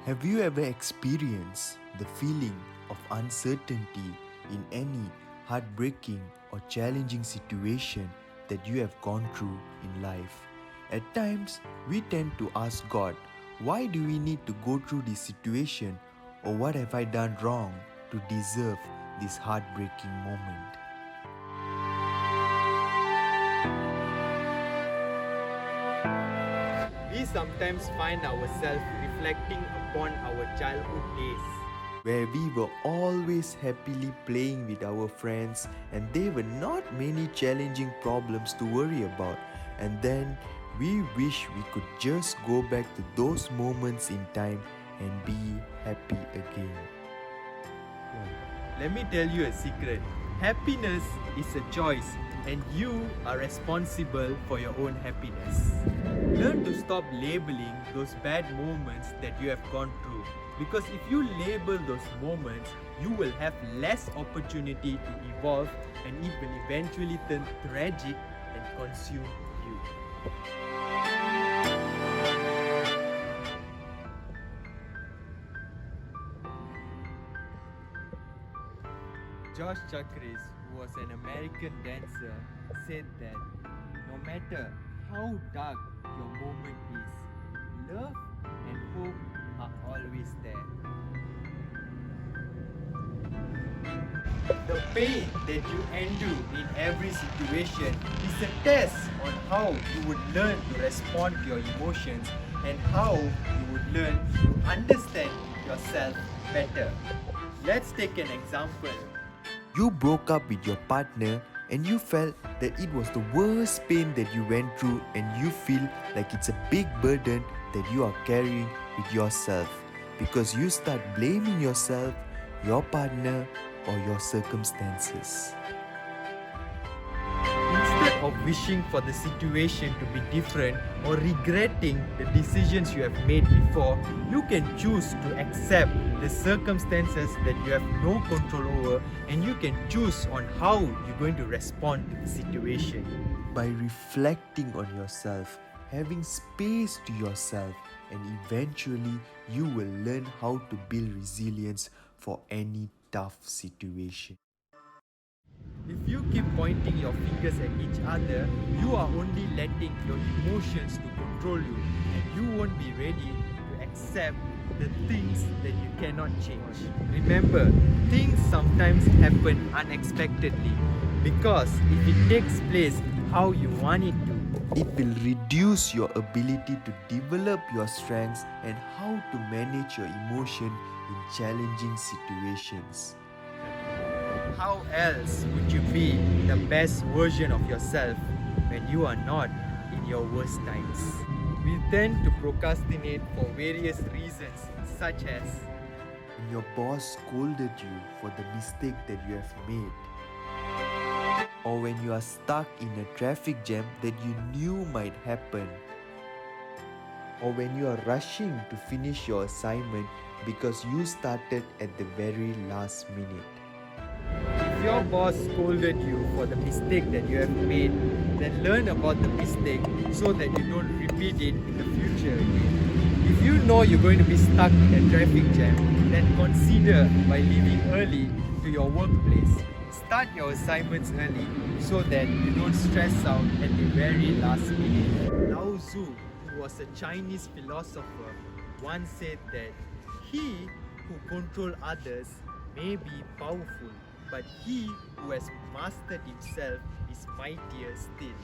Have you ever experienced the feeling of uncertainty in any heartbreaking or challenging situation that you have gone through in life? At times, we tend to ask God, why do we need to go through this situation, or what have I done wrong to deserve this heartbreaking moment? We sometimes find ourselves reflecting upon our childhood days, where we were always happily playing with our friends and there were not many challenging problems to worry about, and then we wish we could just go back to those moments in time and be happy again. Let me tell you a secret. Happiness is a choice, and you are responsible for your own happiness. Learn to stop labeling those bad moments that you have gone through, because if you label those moments, you will have less opportunity to evolve, and it will eventually turn tragic and consume you. Josh Chakris, who was an American dancer, said that no matter how dark your moment is, love and hope are always there. The pain that you endure in every situation is a test on how you would learn to respond to your emotions and how you would learn to understand yourself better. Let's take an example. You broke up with your partner and you felt that it was the worst pain that you went through, and you feel like it's a big burden that you are carrying with yourself, because you start blaming yourself, your partner, or your circumstances. Instead of wishing for the situation to be different or regretting the decisions you have made before, you can choose to accept the circumstances that you have no control over, and you can choose on how you're going to respond to the situation. By reflecting on yourself, having space to yourself, and eventually you will learn how to build resilience for any tough situation. If you keep pointing your fingers at each other, you are only letting your emotions to control you, and you won't be ready to accept the things that you cannot change. Remember, things sometimes happen unexpectedly, because if it takes place how you want it to, it will reduce your ability to develop your strengths and how to manage your emotion in challenging situations. How else would you be the best version of yourself when you are not in your worst times? We tend to procrastinate for various reasons, such as when your boss scolded you for the mistake that you have made, or when you are stuck in a traffic jam that you knew might happen, or when you are rushing to finish your assignment because you started at the very last minute. if your boss scolded you for the mistake that you have made, then learn about the mistake so that you don't repeat it in the future again. If you know you're going to be stuck in a traffic jam, then consider by leaving early to your workplace. Start your assignments early so that you don't stress out at the very last minute. Lao Tzu, who was a Chinese philosopher, once said that he who controls others may be powerful, but he who has mastered himself is mightier still.